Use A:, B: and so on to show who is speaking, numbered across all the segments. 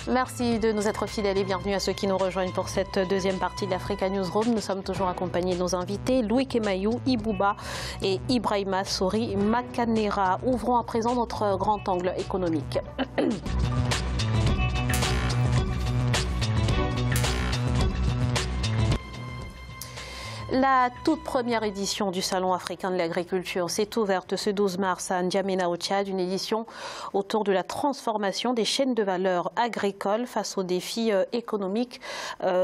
A: Merci de nous être fidèles et bienvenue à ceux qui nous rejoignent pour cette deuxième partie de l'Africa Newsroom. Nous sommes toujours accompagnés de nos invités, Louis Kemayou, Ibouba et Ibrahima Sori Makanera. Ouvrons à présent notre grand angle économique. La toute première édition du Salon africain de l'agriculture s'est ouverte ce 12 mars à N'Djamena au Tchad, une édition autour de la transformation des chaînes de valeur agricoles face aux défis économiques,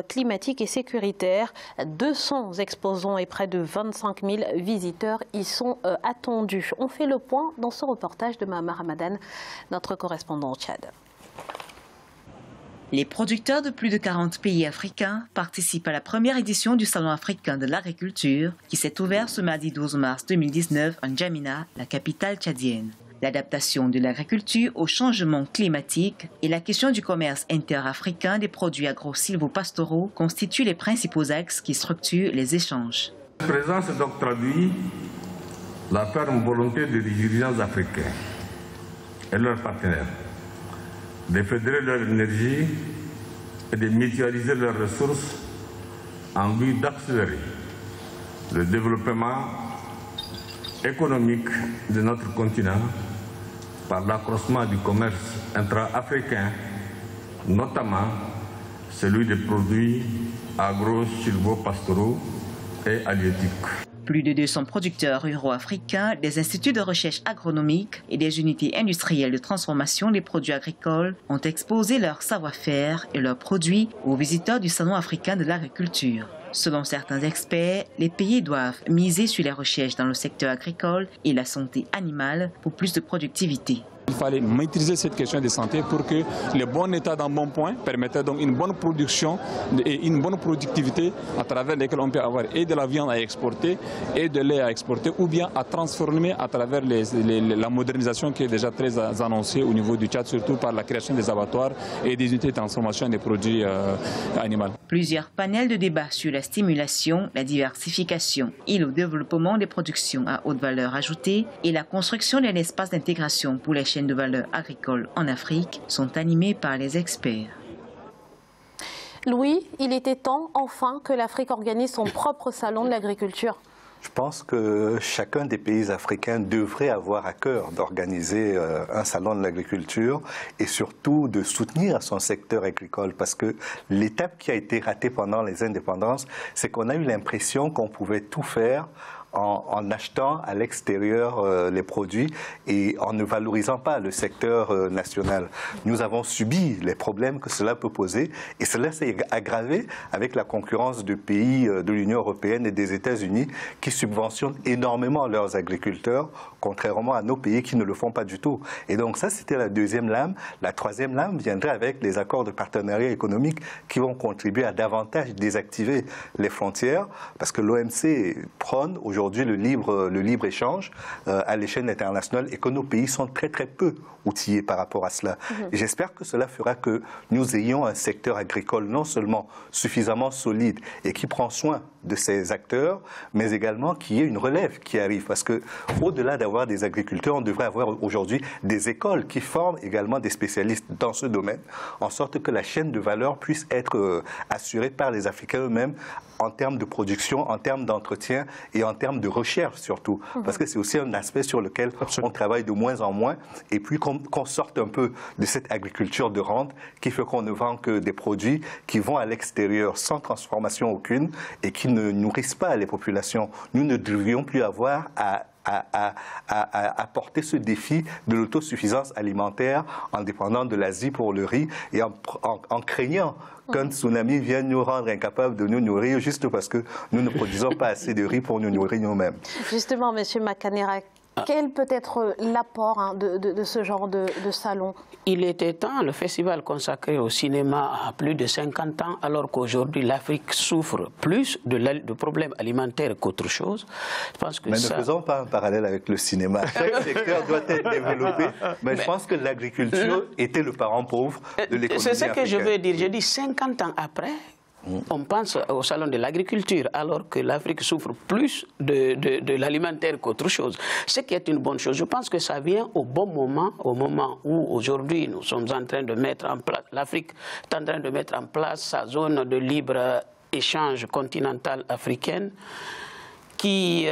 A: climatiques et sécuritaires. 200 exposants et près de 25 000 visiteurs y sont attendus. On fait le point dans ce reportage de Mahama Ramadan, notre correspondant au Tchad.
B: Les producteurs de plus de 40 pays africains participent à la première édition du Salon africain de l'agriculture qui s'est ouvert ce mardi 12 mars 2019 à N'Djamena, la capitale tchadienne. L'adaptation de l'agriculture au changement climatique et la question du commerce interafricain des produits agro-silvopastoraux constituent les principaux axes qui structurent les échanges.
C: La présence donc traduit la ferme volonté des dirigeants africains et leurs partenaires de fédérer leur énergie et de mutualiser leurs ressources en vue d'accélérer le développement économique de notre continent par l'accroissement du commerce intra-africain, notamment celui des produits agro-silvopastoraux et halieutiques.
B: Plus de 200 producteurs ruraux africains, des instituts de recherche agronomique et des unités industrielles de transformation des produits agricoles ont exposé leur savoir-faire et leurs produits aux visiteurs du Salon africain de l'agriculture. Selon certains experts, les pays doivent miser sur les recherches dans le secteur agricole et la santé animale pour plus de productivité.
D: Il fallait maîtriser cette question de santé pour que le bon état d'un bon point permettait donc une bonne production et une bonne productivité à travers lesquelles on peut avoir et de la viande à exporter et de lait à exporter ou bien à transformer à travers la modernisation qui est déjà très annoncée au niveau du Tchad, surtout par la création des abattoirs et des unités de transformation des produits animaux.
B: Plusieurs panels de débat sur la stimulation, la diversification et le développement des productions à haute valeur ajoutée et la construction d'un espace d'intégration pour les chaînes de valeur agricole en Afrique sont animés par les experts.
A: Louis, il était temps enfin que l'Afrique organise son propre salon de l'agriculture.
E: Je pense que chacun des pays africains devrait avoir à cœur d'organiser un salon de l'agriculture et surtout de soutenir son secteur agricole parce que l'étape qui a été ratée pendant les indépendances, c'est qu'on a eu l'impression qu'on pouvait tout faire en achetant à l'extérieur les produits et en ne valorisant pas le secteur national. Nous avons subi les problèmes que cela peut poser et cela s'est aggravé avec la concurrence de pays de l'Union européenne et des États-Unis qui subventionnent énormément leurs agriculteurs, contrairement à nos pays qui ne le font pas du tout. Et donc ça, c'était la deuxième lame. La troisième lame viendrait avec les accords de partenariat économique qui vont contribuer à davantage désactiver les frontières parce que l'OMC prône aujourd'hui le libre-échange à l'échelle internationale et que nos pays sont très peu outillés par rapport à cela. Et j'espère que cela fera que nous ayons un secteur agricole non seulement suffisamment solide et qui prend soin de ses acteurs, mais également qu'il y ait une relève qui arrive. Parce que au-delà d'avoir des agriculteurs, on devrait avoir aujourd'hui des écoles qui forment également des spécialistes dans ce domaine, en sorte que la chaîne de valeur puisse être assurée par les Africains eux-mêmes en termes de production, en termes d'entretien et en termes de recherche surtout. Parce que c'est aussi un aspect sur lequel on travaille de moins en moins. Et puis qu'on sorte un peu de cette agriculture de rente qui fait qu'on ne vend que des produits qui vont à l'extérieur sans transformation aucune et qui ne nourrissent pas les populations. Nous ne devrions plus avoir à porter ce défi de l'autosuffisance alimentaire en dépendant de l'Asie pour le riz et en craignant qu'un tsunami vienne nous rendre incapables de nous nourrir juste parce que nous ne produisons pas assez de riz pour nous nourrir nous-mêmes.
A: Justement, M. Makanera, quel peut être l'apport de ce genre de salon?
F: Il était temps, le festival consacré au cinéma a plus de 50 ans, alors qu'aujourd'hui l'Afrique souffre plus de problèmes alimentaires qu'autre chose. Je pense que
E: mais ne faisons pas un parallèle avec le cinéma. Chaque secteur doit être développé, mais je pense que l'agriculture était le parent pauvre de l'économie africaine.
F: C'est ce que je veux dire. Je dis 50 ans après, On pense au salon de l'agriculture, alors que l'Afrique souffre plus de l'alimentaire qu'autre chose. Ce qui est une bonne chose. Je pense que ça vient au bon moment, au moment où aujourd'hui nous sommes en train de mettre en place, l'Afrique est en train de mettre en place sa zone de libre-échange continentale africaine, qui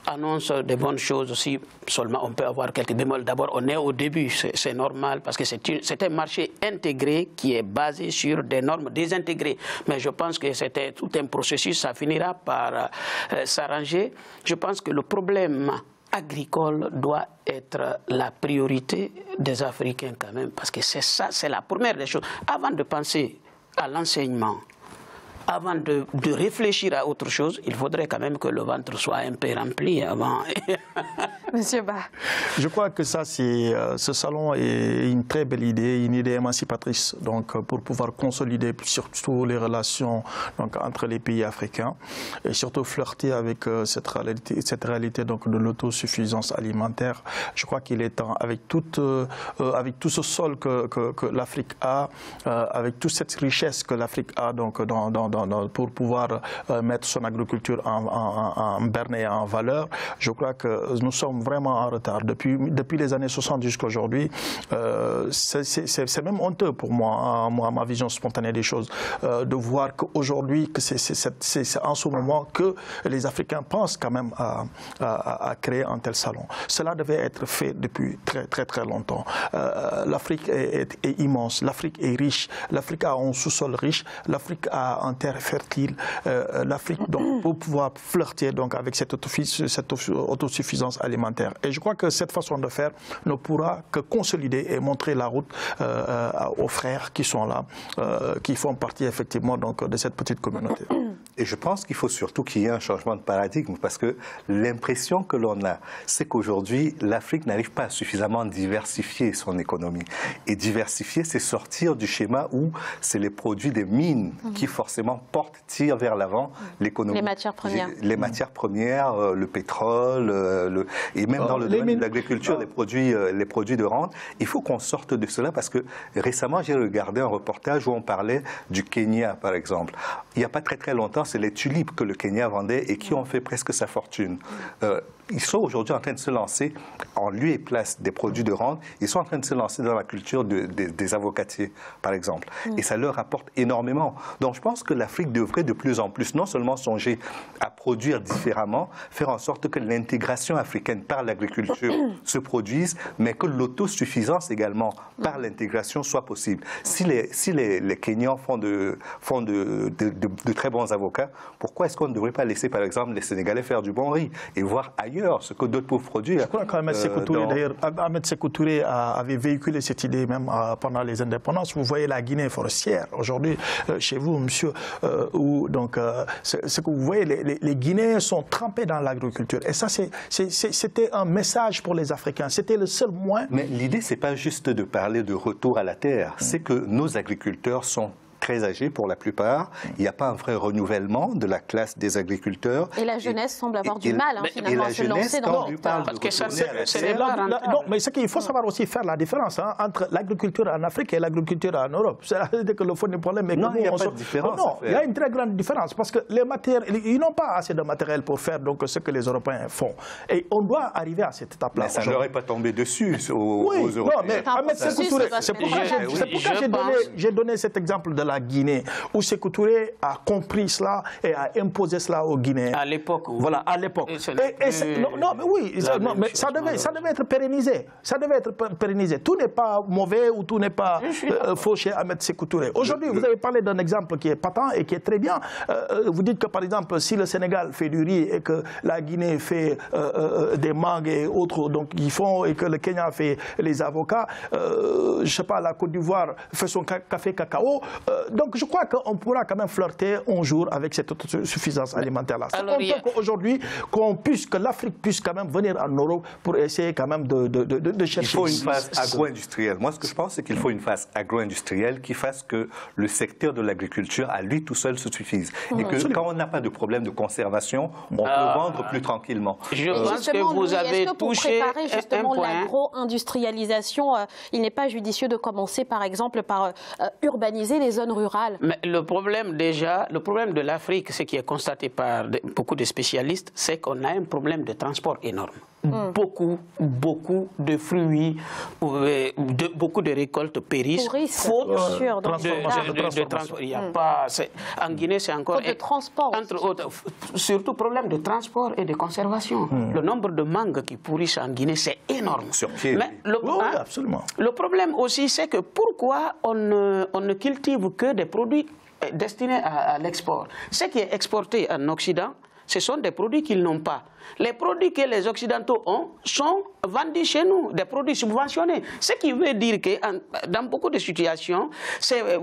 F: annonce des bonnes choses aussi. Seulement, on peut avoir quelques bémols. D'abord, on est au début, c'est normal, parce que c'est un marché intégré qui est basé sur des normes désintégrées. Mais je pense que c'était tout un processus, ça finira par s'arranger. Je pense que le problème agricole doit être la priorité des Africains quand même, parce que c'est ça, c'est la première des choses. Avant de penser à l'enseignement, avant de réfléchir à autre chose, il faudrait quand même que le ventre soit un peu rempli avant.
A: Monsieur Ba.
G: Je crois que ça, ce salon est une très belle idée, une idée émancipatrice, donc pour pouvoir consolider surtout les relations donc, entre les pays africains et surtout flirter avec cette réalité donc, de l'autosuffisance alimentaire. Je crois qu'il est temps, avec tout ce sol que l'Afrique a, avec toute cette richesse que l'Afrique a donc, pour pouvoir mettre son agriculture en berne et en valeur, je crois que nous sommes vraiment en retard. Depuis les années 60 jusqu'à aujourd'hui, c'est même honteux pour moi, à ma vision spontanée des choses, de voir qu'aujourd'hui, que c'est en ce moment que les Africains pensent quand même à créer un tel salon. Cela devait être fait depuis très longtemps. L'Afrique est immense, l'Afrique est riche, l'Afrique a un sous-sol riche, l'Afrique a un terre fertile, l'Afrique donc pour pouvoir flirter donc avec cette autosuffisance alimentaire. Et je crois que cette façon de faire ne pourra que consolider et montrer la route aux frères qui sont là, qui font partie effectivement donc de cette petite communauté.
E: Et je pense qu'il faut surtout qu'il y ait un changement de paradigme, parce que l'impression que l'on a, c'est qu'aujourd'hui, l'Afrique n'arrive pas à suffisamment diversifier son économie. Et diversifier, c'est sortir du schéma où c'est les produits des mines qui forcément tirent vers l'avant l'économie.
A: Les matières premières.
E: Les matières premières, le pétrole, et même dans le domaine de l'agriculture, les produits de rente. Il faut qu'on sorte de cela, parce que récemment, j'ai regardé un reportage où on parlait du Kenya, par exemple. Il n'y a pas très longtemps, c'est les tulipes que le Kenya vendait et qui ont fait presque sa fortune. Ils sont aujourd'hui en train de se lancer, en lieu et place des produits de rente, ils sont en train de se lancer dans la culture des avocatiers, par exemple. Et ça leur apporte énormément. Donc je pense que l'Afrique devrait de plus en plus non seulement songer à produire différemment, faire en sorte que l'intégration africaine par l'agriculture se produise, mais que l'autosuffisance également par l'intégration soit possible. Si les Kenyans font de très bons avocats, pourquoi est-ce qu'on ne devrait pas laisser par exemple les Sénégalais faire du bon riz et voir ailleurs ce que d'autres peuvent produire?
G: Je crois qu'Ahmed Sékou Touré, d'ailleurs, Ahmed Sékou Touré avait véhiculé cette idée même pendant les indépendances. Vous voyez la Guinée forestière aujourd'hui chez vous, monsieur, où donc ce que vous voyez, les Guinéens sont trempés dans l'agriculture. Et ça, c'était un message pour les Africains. C'était le seul moyen.
E: Mais l'idée, c'est pas juste de parler de retour à la terre. C'est que nos agriculteurs sont très âgés pour la plupart. Il n'y a pas un vrai renouvellement de la classe des agriculteurs.
A: Et la jeunesse semble avoir du mal finalement à se lancer dans le
F: parce que ça, c'est
G: non, mais c'est qu'il faut savoir aussi faire la différence entre l'agriculture en Afrique et l'agriculture en Europe. C'est-à-dire que le fond du problème est que
E: non, il n'y a pas de différence.
G: Non, il y a une très grande différence parce que les matériels, ils n'ont pas assez de matériel pour faire donc ce que les Européens font. Et on doit arriver à cette étape-là.
E: Mais ça ne leur est pas tombé dessus aux Européens.
G: Non, mais c'est pourquoi j'ai donné cet exemple de la Guinée, où Sékou Touré a compris cela et a imposé cela aux Guinéens.
F: À l'époque.
G: Voilà, à l'époque. Non, mais oui, mais ça devait être pérennisé. Ça devait être pérennisé. Tout n'est pas mauvais ou tout n'est pas faux chez Ahmed Sékou Touré. Aujourd'hui, vous avez parlé d'un exemple qui est patent et qui est très bien. Vous dites que, par exemple, si le Sénégal fait du riz et que la Guinée fait des mangues et autres, donc ils font, et que le Kenya fait les avocats, je ne sais pas, la Côte d'Ivoire fait son café cacao. Donc je crois qu'on pourra quand même flirter un jour avec cette autosuffisance alimentaire-là. C'est important qu'aujourd'hui, que l'Afrique puisse quand même venir en Europe pour essayer quand même de chercher.
E: Il faut une phase agro-industrielle. Moi, ce que je pense, c'est qu'il faut une phase agro-industrielle qui fasse que le secteur de l'agriculture, à lui tout seul, se suffise. Et que quand on n'a pas de problème de conservation, on peut vendre plus tranquillement.
F: Je pense que vous avez touché
A: pour préparer justement l'agro-industrialisation, il n'est pas judicieux de commencer par exemple par urbaniser les zones zone rurale.
F: Mais le problème de l'Afrique, ce qui est constaté par beaucoup de spécialistes, c'est qu'on a un problème de transport énorme. Beaucoup de fruits, beaucoup de récoltes périssent. Faute de transport. Il y a pas, en Guinée, c'est encore...
A: Faute de transport.
F: Entre autres, surtout problème de transport et de conservation. Le nombre de mangues qui pourrissent en Guinée, c'est énorme.
E: Sur pied.
F: Mais
G: absolument.
F: Le problème aussi, c'est que pourquoi on ne cultive que des produits destinés à l'export. Ce qui est exporté en Occident, ce sont des produits qu'ils n'ont pas. Les produits que les Occidentaux ont sont vendus chez nous, des produits subventionnés. Ce qui veut dire que dans beaucoup de situations,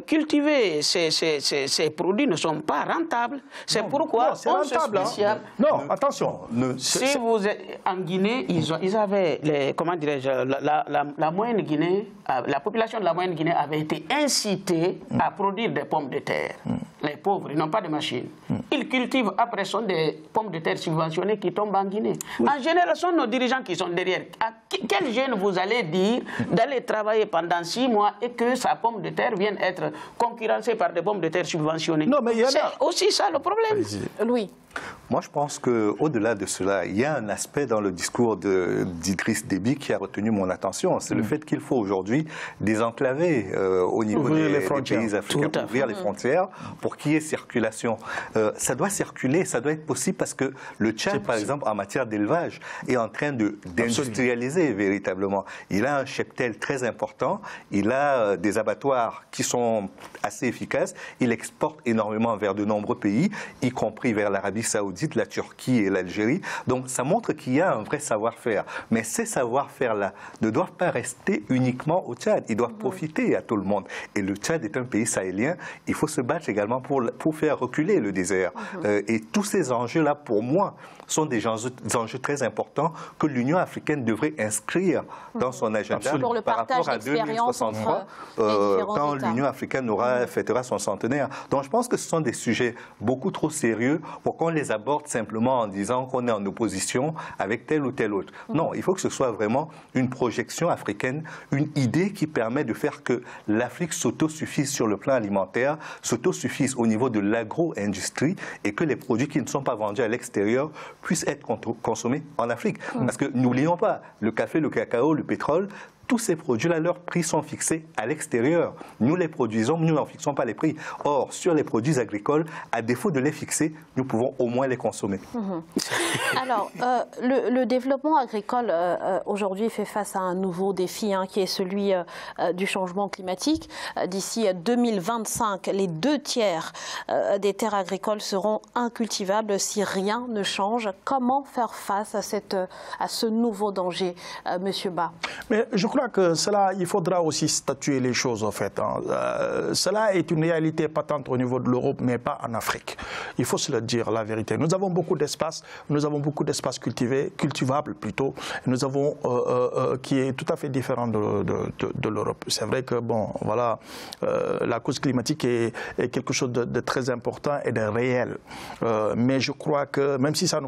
F: cultiver ces produits ne sont pas rentables. C'est pourquoi on se spécialise.
G: Non, attention.
F: Si vous êtes en Guinée, ils avaient, comment dirais-je, la moyenne Guinée, la population de la moyenne Guinée avait été incitée à produire des pommes de terre. Les pauvres, ils n'ont pas de machine. Ils cultivent, après, sont des pommes de terre subventionnées qui tombent en Guinée. En général, ce sont nos dirigeants qui sont derrière. À quel jeune vous allez dire d'aller travailler pendant 6 mois et que sa pomme de terre vienne être concurrencée par des pommes de terre subventionnées?
G: Non, mais
F: c'est aussi ça le problème.
A: Louis.
E: Moi, je pense qu'au-delà de cela, il y a un aspect dans le discours d'Idriss Déby qui a retenu mon attention. C'est le fait qu'il faut aujourd'hui désenclaver au niveau des pays africains, ouvrir les frontières pour qu'il y ait circulation. Ça doit circuler, ça doit être possible parce que le Tchad, par exemple, en matière d'élevage, est en train d'industrialiser véritablement. Il a un cheptel très important, il a des abattoirs qui sont assez efficaces, il exporte énormément vers de nombreux pays, y compris vers l'Arabie Saoudite, la Turquie et l'Algérie. Donc ça montre qu'il y a un vrai savoir-faire. Mais ces savoir-faire-là ne doivent pas rester uniquement au Tchad. Ils doivent profiter à tout le monde. Et le Tchad est un pays sahélien. Il faut se battre également pour faire reculer le désert. Et tous ces enjeux-là, pour moi, sont des enjeux très importants que l'Union africaine devrait inscrire dans son agenda par rapport à 2063, quand l'Union africaine fêtera son centenaire. Donc je pense que ce sont des sujets beaucoup trop sérieux pour qu'on les aborde simplement en disant qu'on est en opposition avec tel ou tel autre. Non, il faut que ce soit vraiment une projection africaine, une idée qui permet de faire que l'Afrique s'autosuffise sur le plan alimentaire, s'autosuffise au niveau de l'agro-industrie et que les produits qui ne sont pas vendus à l'extérieur puissent être consommés en Afrique. Parce que n'oublions pas, le café, le cacao, le pétrole, tous ces produits-là, leurs prix sont fixés à l'extérieur. Nous les produisons, nous n'en fixons pas les prix. Or, sur les produits agricoles, à défaut de les fixer, nous pouvons au moins les consommer.
A: Alors, le développement agricole aujourd'hui fait face à un nouveau défi qui est celui du changement climatique. D'ici 2025, les 2/3 des terres agricoles seront incultivables si rien ne change. Comment faire face à ce nouveau danger, Monsieur Ba?
G: Mais je crois que il faudra aussi statuer les choses en fait. Cela est une réalité patente au niveau de l'Europe, mais pas en Afrique. Il faut se le dire, la vérité. Nous avons beaucoup d'espace, cultivables plutôt. Nous avons qui est tout à fait différent de l'Europe. C'est vrai que bon, voilà, la cause climatique est quelque chose de très important et de réel. Mais je crois que même si ça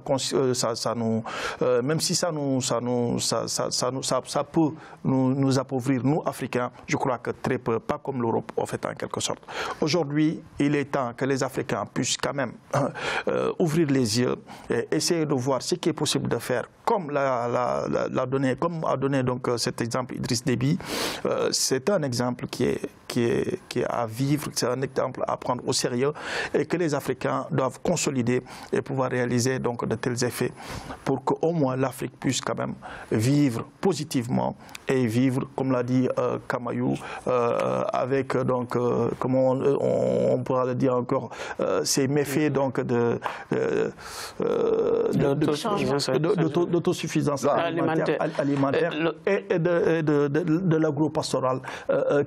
G: peut nous appauvrir, nous Africains, je crois que très peu, pas comme l'Europe en fait en quelque sorte. Aujourd'hui, il est temps que les Africains puissent quand même ouvrir les yeux et essayer de voir ce qui est possible de faire, comme a donné donc cet exemple Idriss Déby. C'est un exemple qui est à vivre, c'est un exemple à prendre au sérieux et que les Africains doivent consolider et pouvoir réaliser donc de tels effets pour qu'au moins l'Afrique puisse quand même vivre positivement et vivre, comme l'a dit Kamayou, avec donc, comment on pourra le dire encore, ces méfaits donc d'autosuffisance alimentaire et de l'agro-pastoral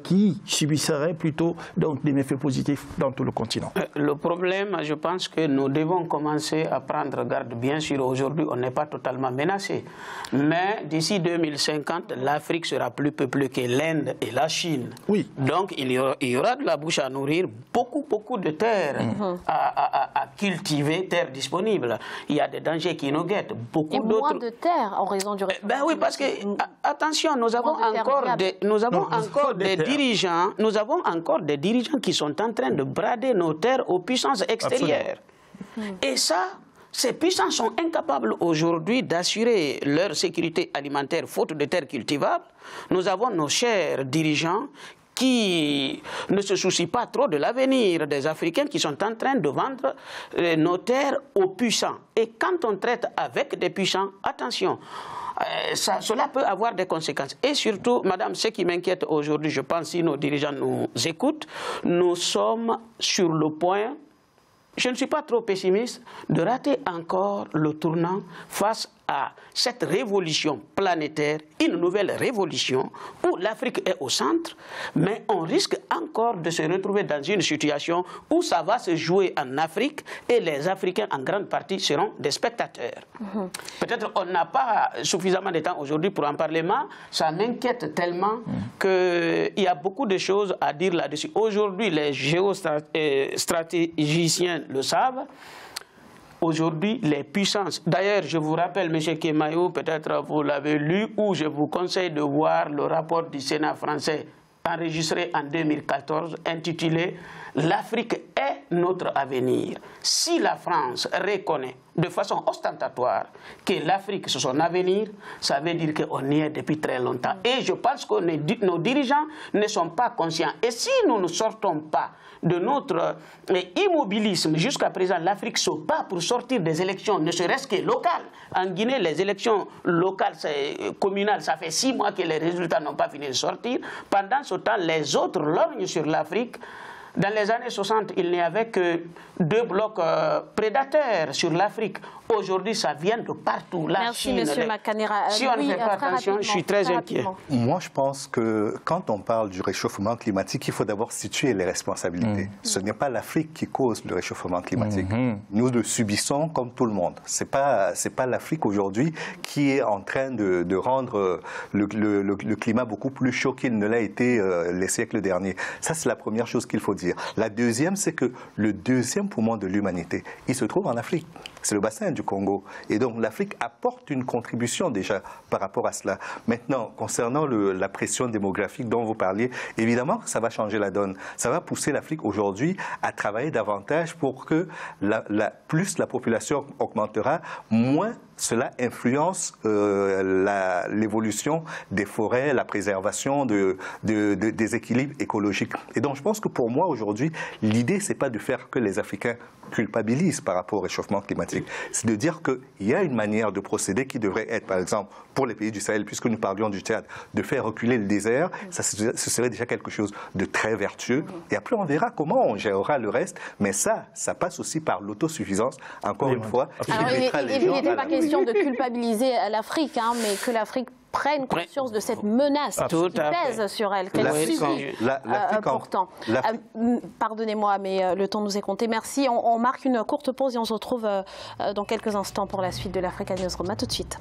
G: qui subisserait plutôt donc, des méfaits positifs dans tout le continent.
F: Le problème, je pense que nous devons commencer à prendre garde. Bien sûr, aujourd'hui, on n'est pas totalement menacé. Mais d'ici 2050, l'Afrique sera plus peuplé que l'Inde et la Chine.
G: Oui.
F: Donc il y aura de la bouche à nourrir, beaucoup de terres à cultiver, terres disponibles. Il y a des dangers qui nous guettent.
A: Et moins de terres en raison du réchauffement
F: climatique. Oui, parce que, attention, nous avons encore des dirigeants qui sont en train de brader nos terres aux puissances extérieures. Et ça, ces puissances sont incapables aujourd'hui d'assurer leur sécurité alimentaire faute de terres cultivables. Nous avons nos chers dirigeants qui ne se soucient pas trop de l'avenir des Africains, qui sont en train de vendre nos terres aux puissants. Et quand on traite avec des puissants, attention, cela peut avoir des conséquences. Et surtout, madame, ce qui m'inquiète aujourd'hui, je pense, si nos dirigeants nous écoutent, nous sommes sur le point, je ne suis pas trop pessimiste, de rater encore le tournant face à cette révolution planétaire, une nouvelle révolution où l'Afrique est au centre, mais on risque encore de se retrouver dans une situation où ça va se jouer en Afrique et les Africains en grande partie seront des spectateurs. Peut-être on n'a pas suffisamment de temps aujourd'hui pour en parler, mais ça m'inquiète tellement qu'il y a beaucoup de choses à dire là-dessus. Aujourd'hui, les géostratégiciens le savent. Aujourd'hui, les puissances... D'ailleurs, je vous rappelle, M. Kemayou, peut-être vous l'avez lu, ou je vous conseille de voir le rapport du Sénat français enregistré en 2014, intitulé « L'Afrique est notre avenir ». Si la France reconnaît de façon ostentatoire que l'Afrique c'est son avenir, ça veut dire qu'on y est depuis très longtemps. Et je pense que nos dirigeants ne sont pas conscients. Et si nous ne sortons pas de notre immobilisme, jusqu'à présent, l'Afrique se bat pour sortir des élections, ne serait-ce que locales. En Guinée, les élections locales, communales, ça fait 6 mois que les résultats n'ont pas fini de sortir. Pendant ce temps, les autres lorgnent sur l'Afrique. Dans les années 60, il n'y avait que 2 blocs prédateurs sur l'Afrique. Aujourd'hui, ça vient de partout. La
A: Merci,
F: Chine,
A: M. Makanera.
F: Si on ne fait pas attention, je suis très inquiet.
E: Moi, je pense que quand on parle du réchauffement climatique, il faut d'abord situer les responsabilités. Ce n'est pas l'Afrique qui cause le réchauffement climatique. Nous le subissons comme tout le monde. C'est pas l'Afrique aujourd'hui qui est en train de rendre le climat beaucoup plus chaud qu'il ne l'a été les siècles derniers. Ça, c'est la première chose qu'il faut dire. La deuxième, c'est que le deuxième poumon de l'humanité, il se trouve en Afrique. C'est le bassin du Congo. Et donc l'Afrique apporte une contribution déjà par rapport à cela. Maintenant, concernant la pression démographique dont vous parliez, évidemment que ça va changer la donne. Ça va pousser l'Afrique aujourd'hui à travailler davantage pour que plus la population augmentera, moins cela influence l'évolution des forêts, la préservation des équilibres écologiques. Et donc je pense que pour moi aujourd'hui, l'idée c'est pas de faire que les Africains culpabilisent par rapport au réchauffement climatique. C'est de dire qu'il y a une manière de procéder qui devrait être, par exemple, pour les pays du Sahel, puisque nous parlions du Tchad, de faire reculer le désert. Ça, ce serait déjà quelque chose de très vertueux. Et après, on verra comment on gérera le reste. Mais ça passe aussi par l'autosuffisance, encore une fois.
A: Alors, il n'était pas question de culpabiliser l'Afrique, hein, mais que l'Afrique prenne conscience de cette menace qui pèse sur elle, qu'elle subit pourtant. Pardonnez-moi, mais le temps nous est compté. Merci. On marque une courte pause et on se retrouve dans quelques instants pour la suite de l'Africa Newsroom. À tout de suite.